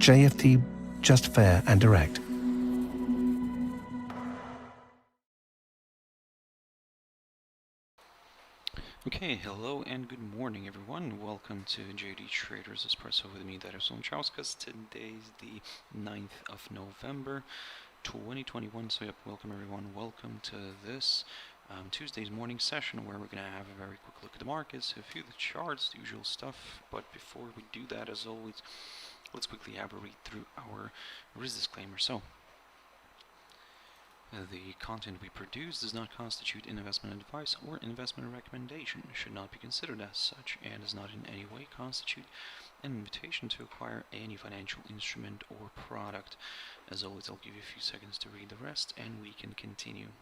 JFD, just fair and direct. Okay, hello and good morning everyone. Welcome to JFD Traders Espresso with me, Darius Anucauskas. Today's the 9th of November 2021. So welcome everyone. Welcome to this Tuesday's morning session where we're going to have a very quick look at the markets, a few of the charts, the usual stuff. But before we do that, as always, let's quickly have a read through our risk disclaimer. So, the content we produce does not constitute investment advice or investment recommendation, should not be considered as such, and does not in any way constitute an invitation to acquire any financial instrument or product. As always, I'll give you a few seconds to read the rest and we can continue.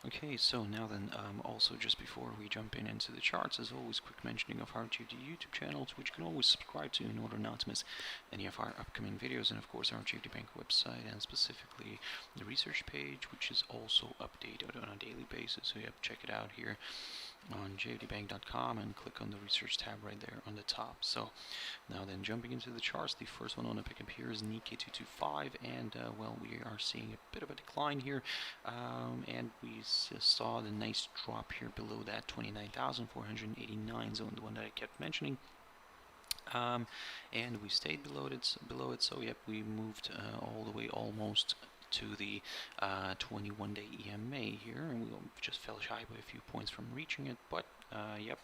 Okay, so now then, also just before we jump into the charts, as always, quick mentioning of our JFD YouTube channels, which you can always subscribe to in order not to miss any of our upcoming videos, and of course our JFD Bank website, and specifically the research page, which is also updated on a daily basis. So check it out here on jfdbank.com and click on the research tab right there on the top. So now then, jumping into the charts, the first one on the pickup here is Nikkei 225, and well, we are seeing a bit of a decline here, and we saw the nice drop here below that 29,489 zone, the one that I kept mentioning. And we stayed below it. So we moved all the way almost to the 21-day EMA here, and we just fell shy by a few points from reaching it, but a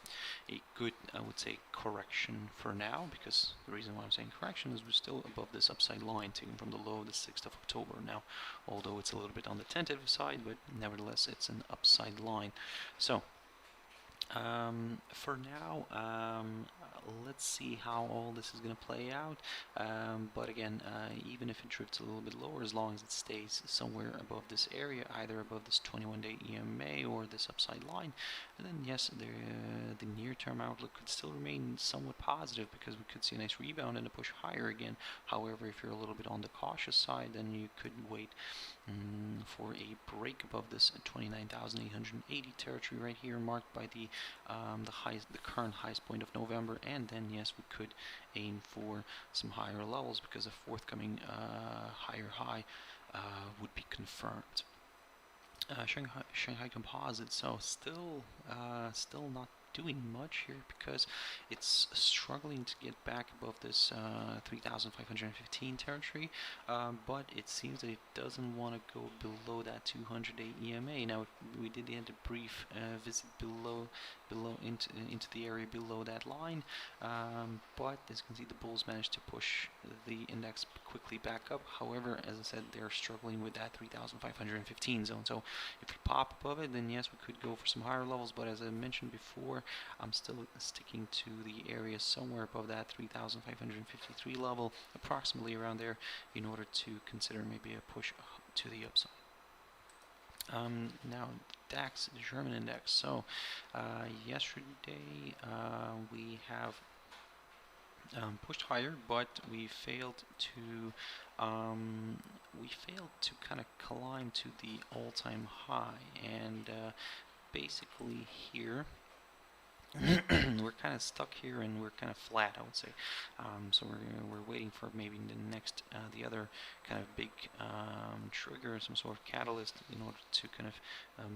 good, I would say, correction for now, because the reason why I'm saying correction is we're still above this upside line taken from the low of the 6th of October now, although it's a little bit on the tentative side, but nevertheless it's an upside line. So for now, let's see how all this is going to play out, but again, even if it drifts a little bit lower, as long as it stays somewhere above this area, either above this 21-day EMA or this upside line, and then yes, the near-term outlook could still remain somewhat positive, because we could see a nice rebound and a push higher again. However, if you're a little bit on the cautious side, then you could wait for a break above this 29,880 territory right here, marked by the current highest point of November, and then yes, we could aim for some higher levels, because a forthcoming higher high would be confirmed. Shanghai Composite, so still not doing much here, because it's struggling to get back above this 3,515 territory, but it seems that it doesn't want to go below that 200-day EMA. Now we did get a brief visit below into the area below that line, but as you can see, the bulls managed to push the index quickly back up. However, as I said, they're struggling with that 3,515 zone. So if we pop above it, then yes, we could go for some higher levels, but as I mentioned before, I'm still sticking to the area somewhere above that 3,553 level, approximately around there, in order to consider maybe a push to the upside. Now DAX, the German index. So yesterday we have pushed higher, but we failed to kind of climb to the all-time high, and basically here we're kind of stuck here, and we're kind of flat, I would say. So we're waiting for maybe the next the other kind of big trigger, some sort of catalyst, in order to kind of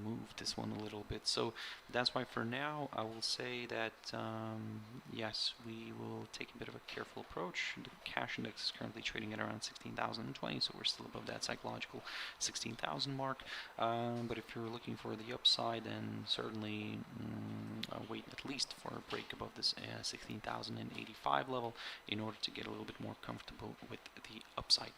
move this one a little bit. So that's why for now I will say that yes, we will take a bit of a careful approach. The cash index is currently trading at around 16,020, so we're still above that psychological 16,000 mark. But if you're looking for the upside, then certainly wait at least for a break above this 16,085 level in order to get a little bit more comfortable with the upside.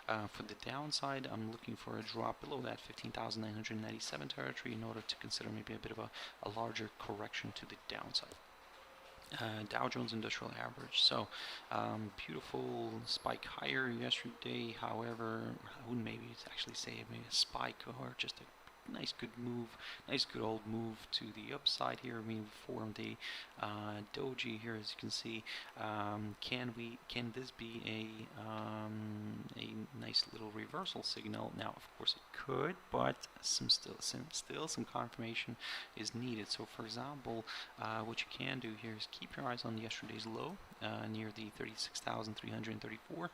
For the downside, I'm looking for a drop below that 15,997 territory in order to consider maybe a bit of a larger correction to the downside. Dow Jones Industrial Average. So beautiful spike higher yesterday. However, I wouldn't maybe actually say maybe a spike or just a nice good move, nice good old move to the upside here. We formed a doji here, as you can see. Can this be a nice little reversal signal? Now, of course, it could, but still some confirmation is needed. So, for example, what you can do here is keep your eyes on yesterday's low near the 36,334.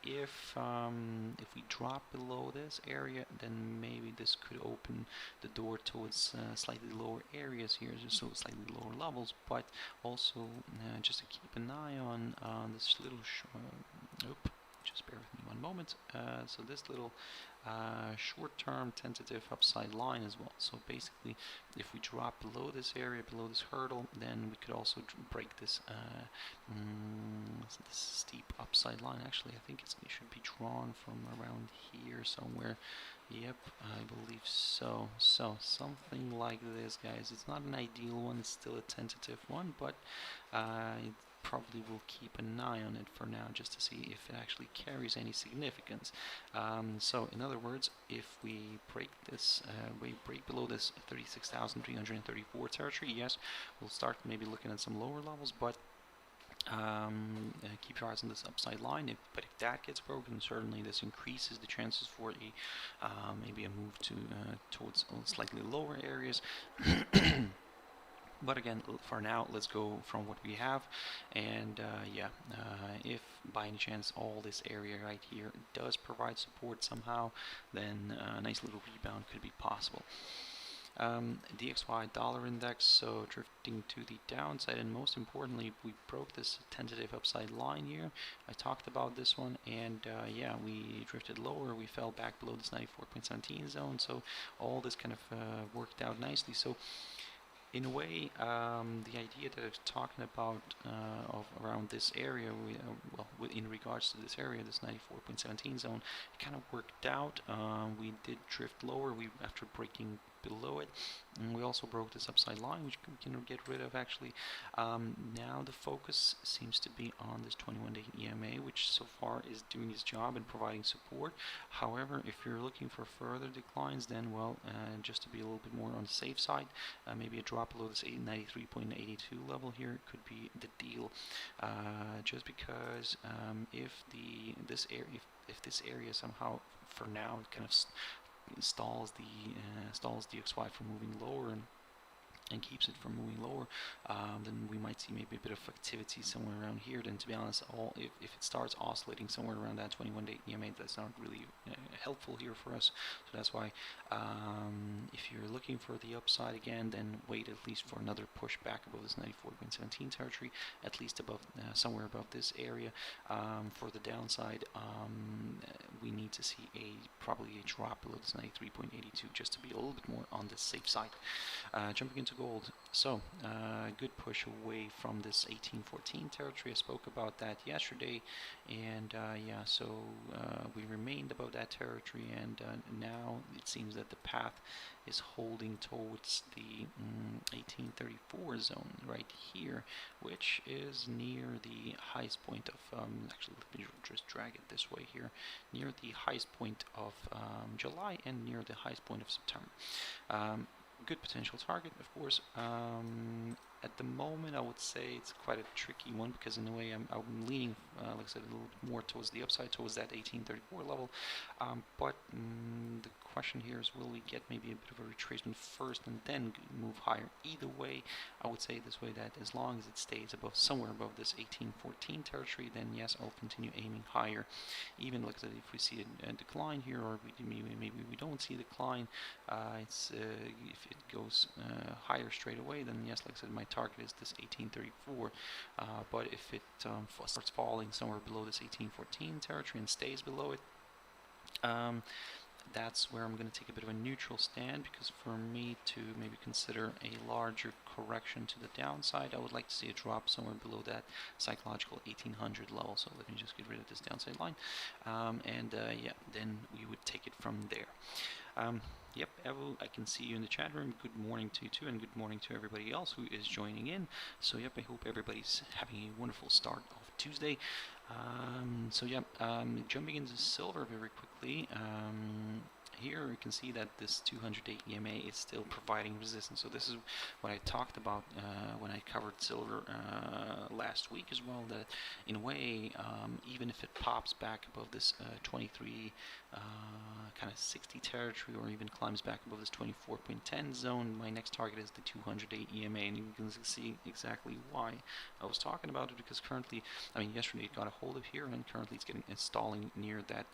If we drop below this area, then maybe this could open the door towards slightly lower areas here, so slightly lower levels, but also just to keep an eye on this little just bear with me one moment. So this little short-term tentative upside line as well. So basically, if we drop below this area, below this hurdle, then we could also break this this steep upside line. Actually, I think it should be drawn from around here somewhere. Yep, I believe so. So something like this, guys. It's not an ideal one. It's still a tentative one, but it probably will keep an eye on it for now just to see if it actually carries any significance. So in other words, if we break this, we break below this 36,334 territory, yes, we'll start maybe looking at some lower levels, but keep your eyes on this upside line. But if that gets broken, certainly this increases the chances for a maybe a move to towards slightly lower areas. But again, for now, let's go from what we have, and if by any chance all this area right here does provide support somehow, then a nice little rebound could be possible. DXY dollar index, so drifting to the downside, and most importantly, we broke this tentative upside line here. I talked about this one, and we drifted lower. We fell back below this 94.17 zone, so all this kind of worked out nicely. So in a way, the idea that I was talking about of around this area, in regards to this area, this 94.17 zone, it kind of worked out. We did drift lower. After breaking below it, and we also broke this upside line, which we can get rid of actually. Now the focus seems to be on this 21-day EMA, which so far is doing its job and providing support. However, if you're looking for further declines, then just to be a little bit more on the safe side, maybe a drop below this 93.82 level here could be the deal. Just because if this area somehow, for now, kind of stalls DXY from moving lower and keeps it from moving lower, then we might see maybe a bit of activity somewhere around here. Then, to be honest, if it starts oscillating somewhere around that 21-day EMA, that's not really helpful here for us. So that's why if you're looking for the upside again, then wait at least for another push back above this 94.17 territory, at least above somewhere above this area. For the downside, we need to see probably a drop below this 93.82 just to be a little bit more on the safe side. Jumping into gold, so good push away from this 1814 territory. I spoke about that yesterday, and so we remained above that territory, and now it seems that the path is holding towards the 1834 zone right here, which is near the highest point of actually, let me just drag it this way here, near the highest point of July and near the highest point of September. Good potential target, of course. At the moment, I would say it's quite a tricky one, because in a way I'm leaning, like I said, a little bit more towards the upside, towards that 1834 level. But the question here is, will we get maybe a bit of a retracement first and then move higher? Either way, I would say this way, that as long as it stays somewhere above this 1814 territory, then yes, I'll continue aiming higher. Even like I said, if we see a decline here, or maybe we don't see a decline, if it goes higher straight away, then yes, like I said, my target is this 1834. But if it starts falling somewhere below this 1814 territory and stays below it, that's where I'm going to take a bit of a neutral stand, because for me to maybe consider a larger correction to the downside, I would like to see a drop somewhere below that psychological 1800 level. So let me just get rid of this downside line, yeah, then we would take it from there. Yep, Evo, I can see you in the chat room. Good morning to you too, and good morning to everybody else who is joining in. So yep, I hope everybody's having a wonderful start of Tuesday. Jumping into silver very quickly. Here you can see that this 200-day EMA is still providing resistance. So this is what I talked about when I covered silver last week as well, that in a way, even if it pops back above this 23 kind of 60 territory, or even climbs back above this 24.10 zone, my next target is the 200-day EMA, and you can see exactly why I was talking about it, because currently, I mean, yesterday it got a hold of here, and currently it's stalling near that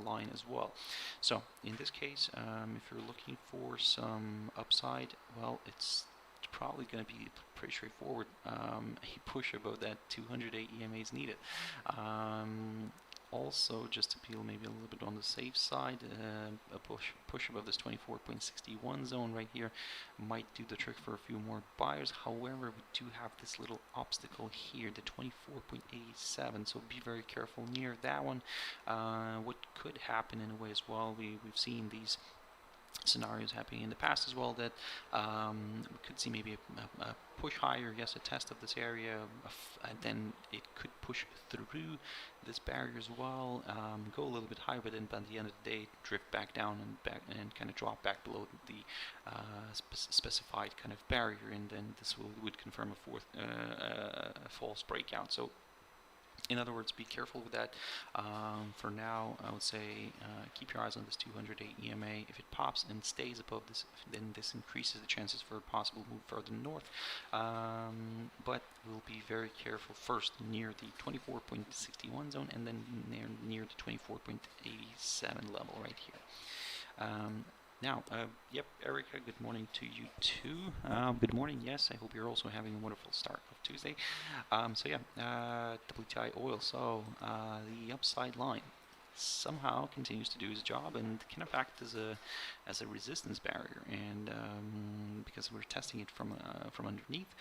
line as well. So in this case, if you're looking for some upside, well, it's probably going to be pretty straightforward. A push above that 200-day EMA is needed. Also, just to peel maybe a little bit on the safe side, a push above this 24.61 zone right here might do the trick for a few more buyers. However, we do have this little obstacle here, the 24.87, so be very careful near that one. What could happen in a way as well, we've seen these scenarios happening in the past as well, that we could see maybe a push higher, yes, a test of this area, and then it could push through this barrier as well, go a little bit higher, but then by the end of the day drift back down and kind of drop back below the specified kind of barrier, and then this would confirm a fourth false breakout. So in other words, be careful with that. For now, I would say keep your eyes on this 200-day EMA. If it pops and stays above this, then this increases the chances for a possible move further north. But we'll be very careful first near the 24.61 zone, and then near the 24.87 level right here. Yep, Erica, good morning to you too. Good morning, yes, I hope you're also having a wonderful start of Tuesday. WTI oil, so the upside line somehow continues to do its job and kind of act as a resistance barrier, and because we're testing it from underneath.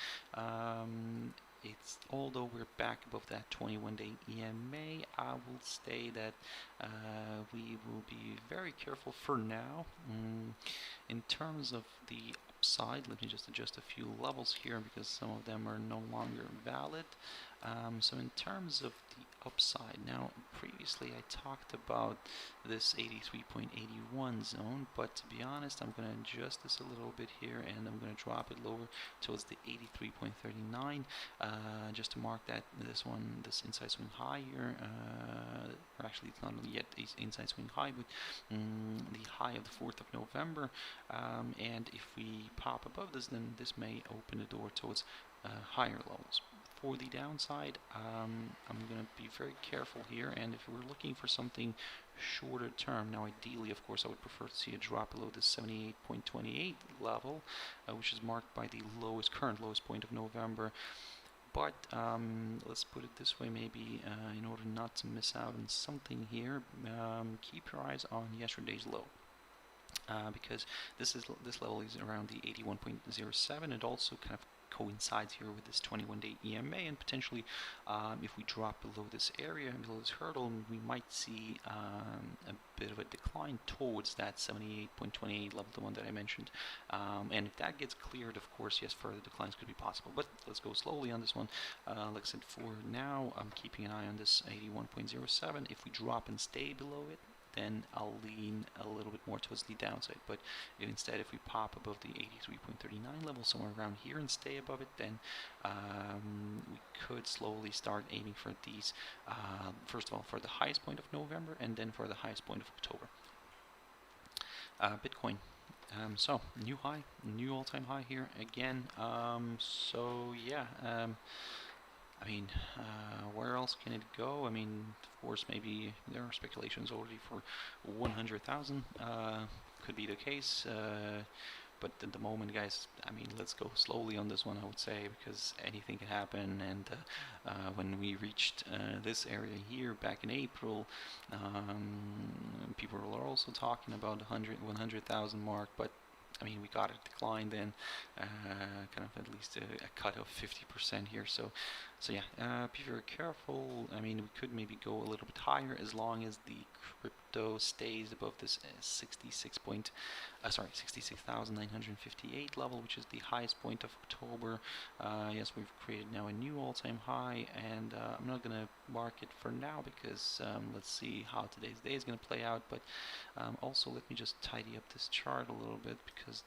Although we're back above that 21-day EMA, I will say that we will be very careful for now. In terms of the upside, let me just adjust a few levels here, because some of them are no longer valid. So in terms of the upside, now previously I talked about this 83.81 zone, but to be honest, I'm going to adjust this a little bit here, and I'm going to drop it lower towards the 83.39, just to mark that this inside swing high here, or actually it's not yet inside swing high, but the high of the 4th of November, and if we pop above this, then this may open the door towards higher levels. For the downside, I'm going to be very careful here, and if we're looking for something shorter term, now ideally, of course, I would prefer to see a drop below the 78.28 level, which is marked by the current lowest point of November. But let's put it this way, maybe in order not to miss out on something here, keep your eyes on yesterday's low. Because this level is around the 81.07. It also kind of coincides here with this 21-day EMA, and potentially if we drop below this area, below this hurdle, we might see a bit of a decline towards that 78.28 level, the one that I mentioned, and if that gets cleared, of course, yes, further declines could be possible, but let's go slowly on this one. Like I said, for now, I'm keeping an eye on this 81.07. If we drop and stay below it, then I'll lean a little bit more towards the downside. But instead, if we pop above the 83.39 level, somewhere around here, and stay above it, then we could slowly start aiming for these, first of all, for the highest point of November, and then for the highest point of October. Bitcoin. So, new high, new all-time high here again. I mean, where else can it go? I mean, of course, maybe there are speculations already for 100,000. Could be the case. but at the moment, guys, I mean, let's go slowly on this one, I would say, because anything can happen. And when we reached this area here back in April, people were also talking about the 100,000 mark, but I mean, we got a decline then, kind of at least a cut of 50% here. So yeah, be very careful. I mean, we could maybe go a little bit higher as long as the crypto stays above this 66,958 level, which is the highest point of October. Yes, we've created now a new all-time high, and I'm not gonna mark it for now because let's see how today's day is gonna play out. But also, let me just tidy up this chart a little bit because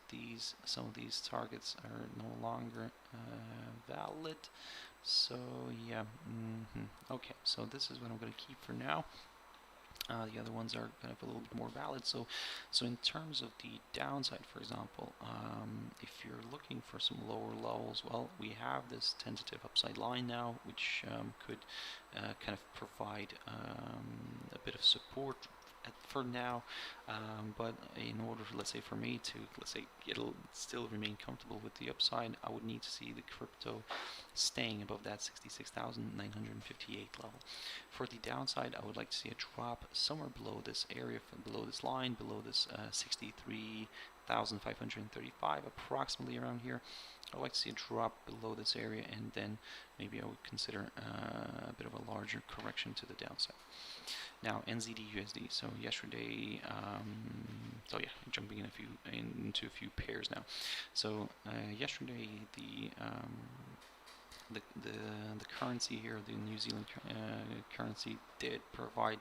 some of these targets are no longer valid. So yeah, okay, so this is what I'm going to keep for now. The other ones are kind of a little bit more valid. So in terms of the downside, for example, if you're looking for some lower levels, well, we have this tentative upside line now, which could kind of provide a bit of support for now, but in order, let's say, for me to, let's say, it'll still remain comfortable with the upside, I would need to see the crypto staying above that 66,958 level. For the downside, I would like to see a drop somewhere below this area, below this line, below this 63,535, approximately around here. I'd like to see a drop below this area, and then maybe I would consider a bit of a larger correction to the downside. Now, NZD USD. So yesterday, so yeah, jumping into a few pairs now. So yesterday, the currency here, the New Zealand currency, did provide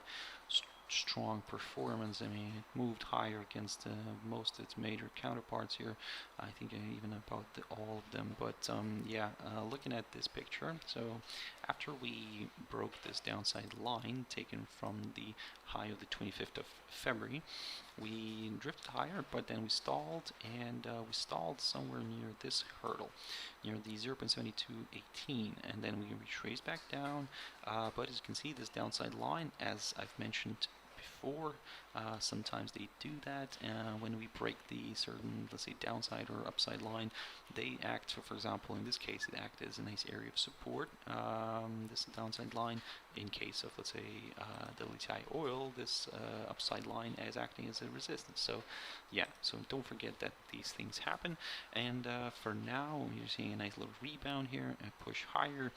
strong performance. I mean, it moved higher against most of its major counterparts here. I think even about all of them. But yeah, looking at this picture, so after we broke this downside line taken from the high of the 25th of February, we drifted higher, but then we stalled, and we stalled somewhere near this hurdle, near the 0.7218, and then we retraced back down. But as you can see, this downside line, as I've mentioned before, sometimes they do that when we break the certain, let's say, downside or upside line. They act, for example, in this case, it acted as a nice area of support, this downside line. In case of, let's say, WTI oil, this upside line is acting as a resistance. So yeah, so don't forget that these things happen. And for now, you're seeing a nice little rebound here and push higher.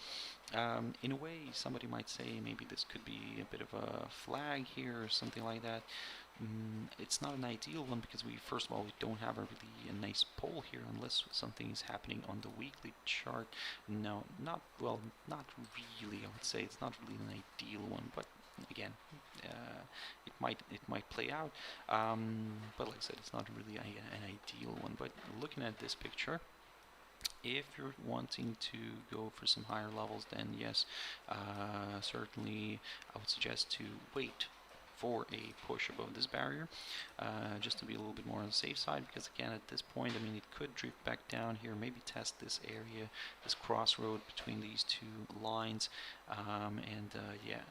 In a way, somebody might say maybe this could be a bit of a flag here or something like that. It's not an ideal one because first of all, we don't have a nice pole here unless something is happening on the weekly chart. No, not really. I would say it's not really an ideal one, but again, it might play out. But like I said, it's not really an ideal one. But looking at this picture, if you're wanting to go for some higher levels, then yes, certainly I would suggest to wait for a push above this barrier, just to be a little bit more on the safe side, because again, at this point, I mean, it could drift back down here, maybe test this area, this crossroad between these two lines, and yeah,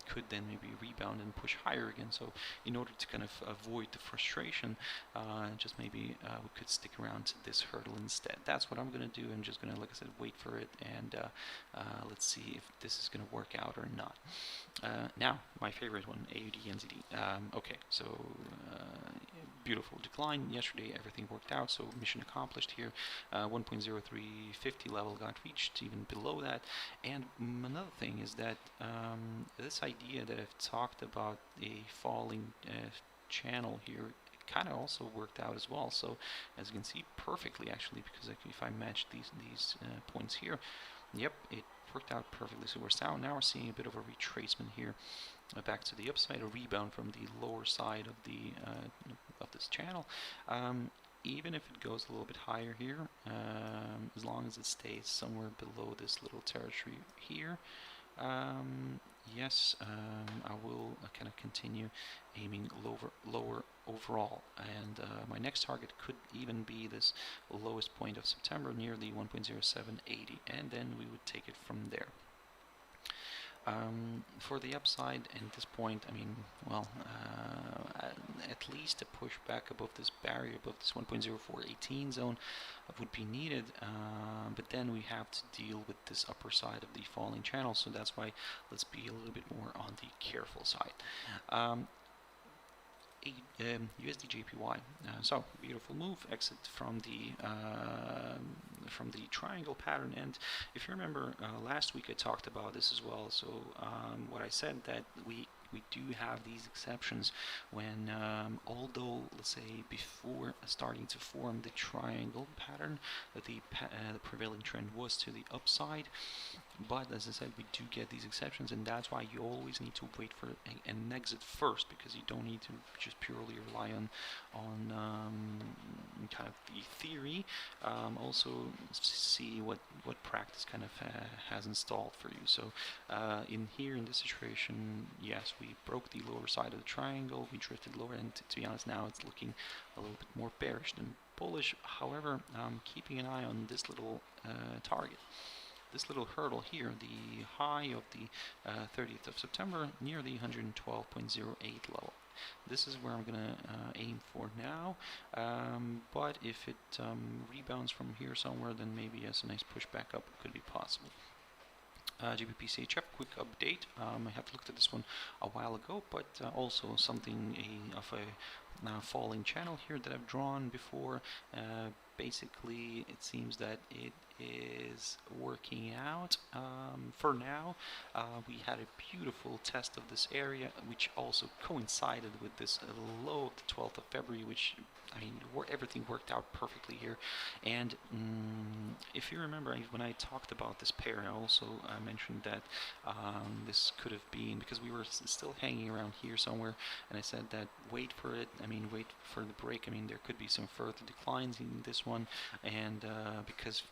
could then maybe rebound and push higher again. So in order to kind of avoid the frustration, just maybe we could stick around to this hurdle instead. That's what I'm going to do. I'm just going to, like I said, wait for it, and let's see if this is going to work out or not. Now, my favorite one, AUD NZD. Okay, so beautiful decline yesterday. Everything worked out, so mission accomplished here. 1.0350 level got reached, even below that. And another thing is that this idea that I've talked about, a falling channel here, kind of also worked out as well. So as you can see perfectly, actually, because if I match these points here, yep, it worked out perfectly. So now we're seeing a bit of a retracement here, back to the upside, a rebound from the lower side of the of this channel. Even if it goes a little bit higher here, as long as it stays somewhere below this little territory here, yes, I will kind of continue aiming lower overall, and my next target could even be this lowest point of September near the 1.0780, and then we would take it from there. For the upside, at this point, I mean, well, at least a push back above this barrier, above this 1.0418 zone would be needed, but then we have to deal with this upper side of the falling channel, so that's why let's be a little bit more on the careful side. USD JPY. So beautiful move, exit from the triangle pattern. And if you remember, last week I talked about this as well. So what I said that we do have these exceptions when, although let's say before starting to form the triangle pattern, that the prevailing trend was to the upside. But as I said, we do get these exceptions, and that's why you always need to wait for an exit first, because you don't need to just purely rely on kind of the theory. Also see what practice kind of has installed for you. So in this situation, yes, we broke the lower side of the triangle, we drifted lower, and to be honest, now it's looking a little bit more bearish than bullish. However, keeping an eye on this little target. This little hurdle here, the high of the 30th of September, near the 112.08 level. This is where I'm going to aim for now, but if it rebounds from here somewhere, then maybe yes, a nice push back up could be possible. Gbpchf, quick update. I have looked at this one a while ago, but also something of a falling channel here that I've drawn before. Basically, it seems that it is working out for now. We had a beautiful test of this area, which also coincided with this low of the 12th of February, which, I mean, everything worked out perfectly here. And if you remember, when I talked about this pair, I also mentioned that this could have been, because we were still hanging around here somewhere, and I said that wait for it, I mean, wait for the break. I mean, there could be some further declines in this one, and because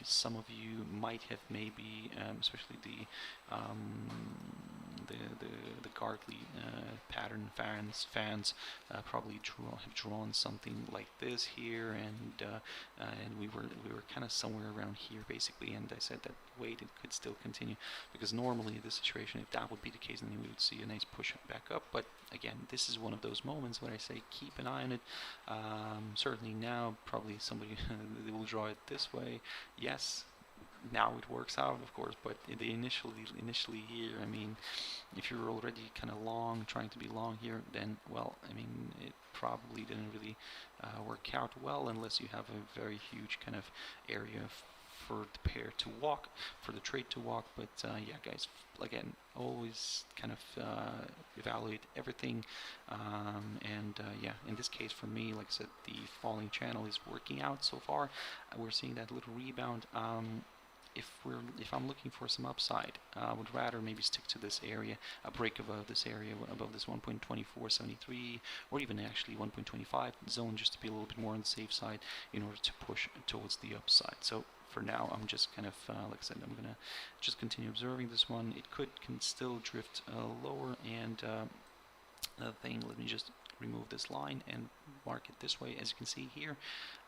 some of you might have maybe, especially the Gartley pattern fans probably have drawn something like this here, and we were kind of somewhere around here basically. And I said that wait, it could still continue, because normally in this situation, if that would be the case, then we would see a nice push back up. But again, this is one of those moments where I say keep an eye on it. Certainly now, probably somebody will draw it this way. Yes, now it works out, of course, but initially here, I mean, if you're already kind of long, trying to be long here, then, well, I mean, it probably didn't really work out well, unless you have a very huge kind of area for the pair to walk, for the trade to walk. But yeah, guys, again, always kind of evaluate everything, and yeah, in this case for me, like I said, the falling channel is working out so far. We're seeing that little rebound. If I'm looking for some upside, I would rather maybe stick to this area, a break above this area, above this 1.2473, or even actually 1.25 zone, just to be a little bit more on the safe side in order to push towards the upside. So for now, I'm just kind of, like I said, I'm gonna just continue observing this one. It can still drift lower, and another thing, let me just remove this line and mark it this way. As you can see here,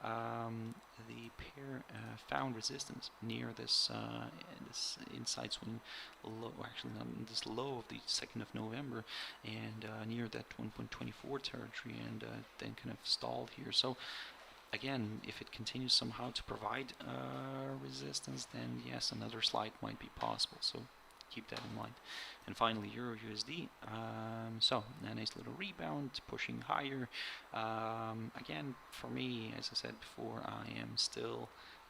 the pair found resistance near this this inside swing low, actually this low of the 2nd of November, and near that 1.24 territory, and then kind of stalled here. So again, if it continues somehow to provide resistance, then yes, another slide might be possible. So keep that in mind. And finally, EURUSD. So a nice little rebound, pushing higher. Again, for me, as I said before, I am still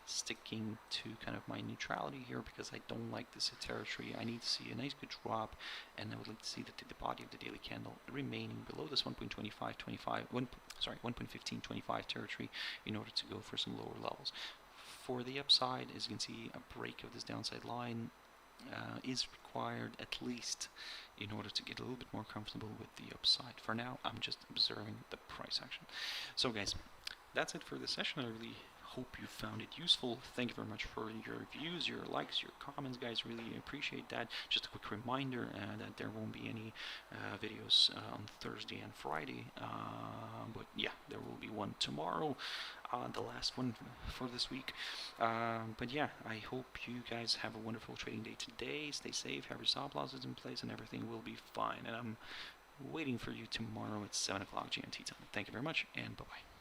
sticking to kind of my neutrality here, because I don't like this territory. I need to see a nice good drop, and I would like to see the body of the daily candle remaining below this 1.1525 territory in order to go for some lower levels. For the upside, as you can see, a break of this downside line is required at least in order to get a little bit more comfortable with the upside. For now, I'm just observing the price action. So guys, that's it for this session. I really hope you found it useful. Thank you very much for your views, your likes, your comments, guys. Really appreciate that. Just a quick reminder that there won't be any videos on Thursday and Friday, but yeah, there will be one tomorrow, the last one for this week. But yeah, I hope you guys have a wonderful trading day today. Stay safe, have your stop losses in place, and everything will be fine. And I'm waiting for you tomorrow at 7 o'clock GMT time. Thank you very much, and bye-bye.